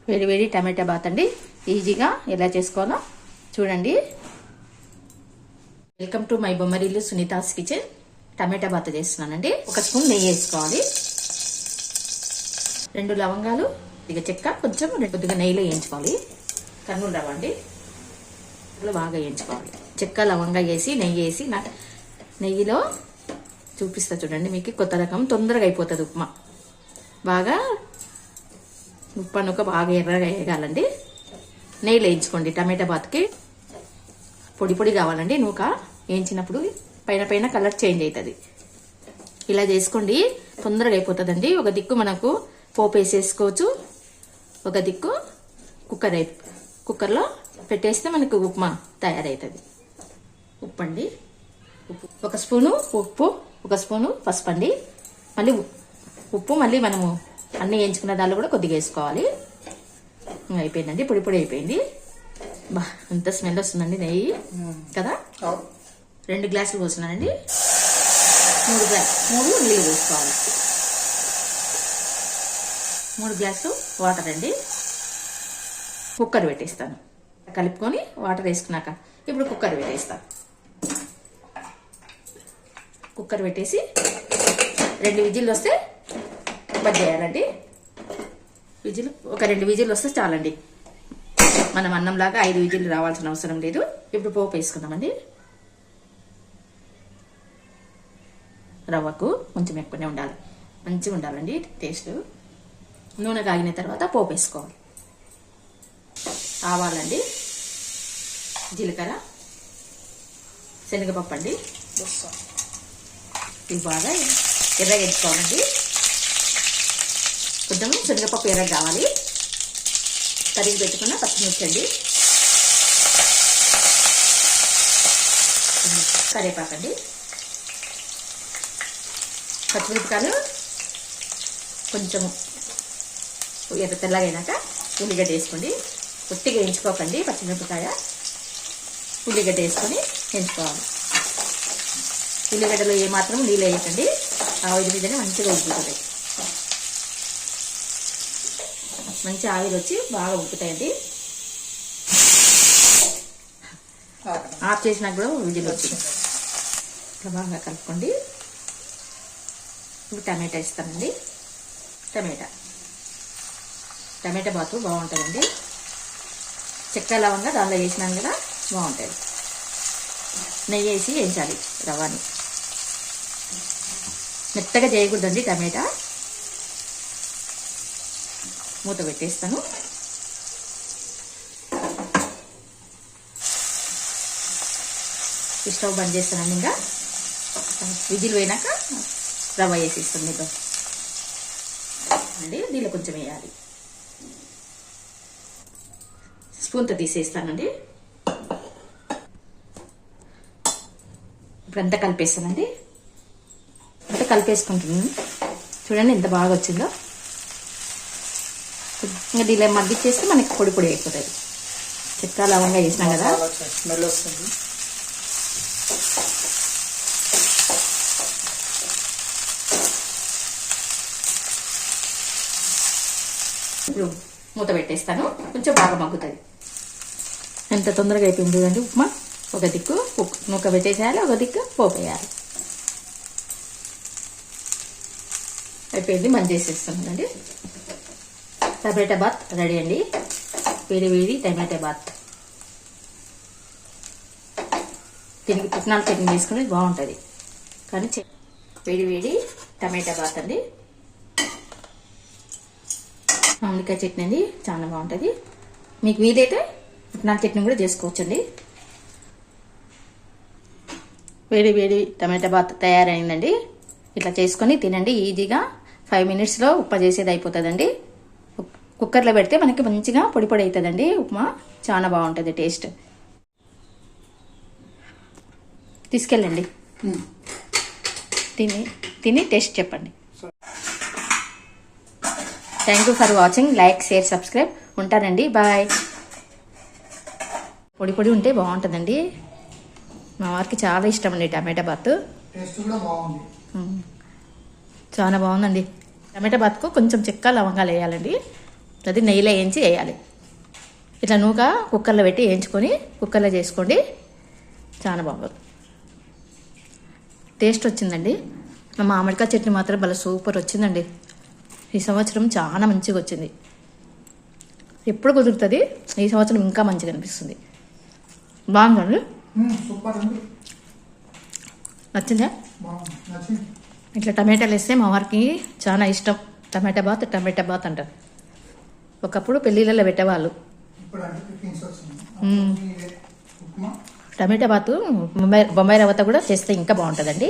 వేడి వేడి టమాటా బాత్ అండి. ఈజీగా ఎలా చేసుకోవాలో చూడండి. Welcome to my Bommarillu Sunitha's kitchen. Tomato bath చేస్తున్నానండి. 1 స్పూన్ నెయ్యి వేసుకోవాలి, 2 లవంగాలు, ఇక చెక్క, కొంచెం కొద్దిగా నెయ్యిలో వేయించుకోవాలి. కర్నూలు రవ్వ అండి, బాగా వేయించుకోవాలి. చెక్క లవంగా వేసి నెయ్యి వేసి నెయ్యిలో చూపిస్తా చూడండి. మీకు కొత్త రకం తొందరగా అయిపోతుంది ఉప్మా. బాగా ఉప్మా నూక బాగా ఎర్రగా వేయగాలండి. నెయ్యిలో వేయించుకోండి. టమాటా బాత్కి పొడి పొడి కావాలండి. నూక వేయించినప్పుడు పైన పైన కలర్ చేంజ్ అవుతుంది. ఇలా చేసుకోండి, తొందరగా అయిపోతుందండి. ఒక దిక్కు మనకు పోపు వేసేసుకోవచ్చు, ఒక దిక్కు కుక్కర్లో పెట్టేస్తే మనకు ఉప్మా తయారవుతుంది. ఉప్పు అండి, ఉప్పు 1 స్పూను ఉప్పు, 1 స్పూను పసుపు అండి. మళ్ళీ ఉప్పు మళ్ళీ మనము అన్నీ వేయించుకున్న దానిలో కూడా కొద్దిగా వేసుకోవాలి. అయిపోయిందండి, పొడి పొడి అయిపోయింది. బా ఎంత స్మెల్ వస్తుందండి నెయ్యి కదా. 2 గ్లాసులు పోస్తున్నానండి. 3 నీళ్ళు పోసుకోవాలి. 3 గ్లాసులు వాటర్ అండి. కుక్కర్ పెట్టేస్తాను. కలుపుకొని వాటర్ వేసుకున్నాక ఇప్పుడు కుక్కర్ పెట్టేస్తాను. కుక్కర్ పెట్టేసి 2 విజిల్లు వస్తే బంద్ చేయాలండి. ఒక 2 విజిల్లు వస్తే చాలండి. మనం అన్నంలాగా 5 విజిల్లు రావాల్సిన అవసరం లేదు. ఇప్పుడు పోపు వేసుకుందామండి. రవ్వకు కొంచెం ఎక్కువనే ఉండాలి, మంచిగా ఉండాలండి టేస్ట్. నూనె కాగిన తర్వాత పోపు వేసుకోవాలి. ఆవాలండి, జీలకర్ర, శనగపప్పు అండి. ఇవి బాగా ఎర్రగా వేసుకోవాలండి. కొంచెం శనగపప్పు ఎర్రగా కావాలి. తరిగి పెట్టుకున్న పచ్చిమిర్చి అండి, కరివేపాకండి, పచ్చిమిరపకాయలు కొంచెం ఎర్ర తెల్లగైనాక ఉల్లిగడ్డ వేసుకోండి. కొద్దిగా వేయించుకోకండి. పచ్చిమిరపకాయ ఉల్లిగడ్డ వేసుకొని వేయించుకోవాలి. ఉల్లిగడ్డలో ఏమాత్రం నీళ్ళు వేయకండి. ఆవిరి మీదనే మంచిగా ఉడుకుతాయి. మంచి ఆవిరి వచ్చి బాగా ఉడుకుతాయండి. ఆఫ్ చేసినాక కూడా విజిల్ వచ్చింది. ఇట్లా బాగా కలుపుకోండి. ఇప్పుడు టమాటా ఇస్తానండి. టమాటా బాతు బాగుంటుందండి. చెక్క లవంగా దానిలో వేసినాను కదా, బాగుంటుంది. నెయ్యి వేసి వేయించాలి రవ్వని. మెత్తగా చేయకూడదండి టమాటా. మూత పెట్టేస్తాను. స్టవ్ బంద్ చేస్తానండి. ఇంకా విజిల్ పోయినాక రవ్వ వేసేస్తుంది అండి. దీనిలో కొంచెం వేయాలి. స్పూన్తో తీసేస్తానండి. ఇప్పుడు అంతా కలిపేస్తానండి. అంతా కలిపేసుకుంటున్నాను. చూడండి ఎంత బాగా వచ్చిందో. ఇంకా దీనిలో మగ్గిచ్చేస్తే మనకి పొడి పొడి అయిపోతుంది. చెక్క లవంగా వేసినాం కదా, స్మెల్ వస్తుంది. ఇప్పుడు మూత పెట్టేస్తాను. కొంచెం బాగా మగ్గుతుంది. ఎంత తొందరగా అయిపోయింది చూడండి ఉప్మా. ఒక దిక్కు నూక పెట్టేసేయాలి, ఒక దిక్కు పోపు వేయాలి. అయిపోయింది, మంచి చేసేస్తున్నానండి. టమాటా బాత్ రెడీ అండి. వేడి వేడి టమాటా బాత్. దీనికి పుట్నాల చట్నీ వేసుకుని బాగుంటుంది. కానీ వేడి వేడి టమాటా బాత్ అండి. మామిడికాయ చట్నీ అండి, చాలా బాగుంటుంది. మీకు వీలైతే పుట్నాల చట్నీ కూడా చేసుకోవచ్చండి. వేడి వేడి టమాటా బాత్ తయారైందండి. ఇట్లా చేసుకొని తినండి. ఈజీగా 5 మినిట్స్లో ఉప్మా చేసేది అయిపోతుందండి. కుక్కర్లో పెడితే మనకి మంచిగా పొడి పొడి అవుతుందండి ఉప్మా. చాలా బాగుంటుంది టేస్ట్. తీసుకెళ్ళండి, తిని టేస్ట్ చెప్పండి. Thank you for watching. Like, share, subscribe. ఉంటానండి, బాయ్. పొడి పొడి ఉంటే బాగుంటుందండి. మా వారికి చాలా ఇష్టం అండి టమాటా బాత్. చాలా బాగుందండి. టమాటా బాత్కు కొంచెం చెక్క లవంగాలు వేయాలండి. అది నెయ్యిలో వేయించి వేయాలి. ఇట్లా నూక కుక్కర్లో పెట్టి వేయించుకొని కుక్కర్లో చేసుకోండి, చాలా బాగుంది. టేస్ట్ వచ్చిందండి. మా మామిడికాయ చట్నీ మాత్రం భలే సూపర్ వచ్చిందండి. ఈ సంవత్సరం చాలా మంచిగా వచ్చింది. ఎప్పుడు కుదురుతుంది, ఈ సంవత్సరం ఇంకా మంచిగా అనిపిస్తుంది. బాగుందండి, నచ్చిందా? ఇట్లా టమాటాలు వేస్తే మా వారికి చాలా ఇష్టం. టమాటా బాత్ అంటారు. ఒకప్పుడు పెళ్ళిళ్ళలో పెట్టేవాళ్ళు. టమాటా బాతు బొంబాయి రవ్వతో కూడా చేస్తే ఇంకా బాగుంటుందండి.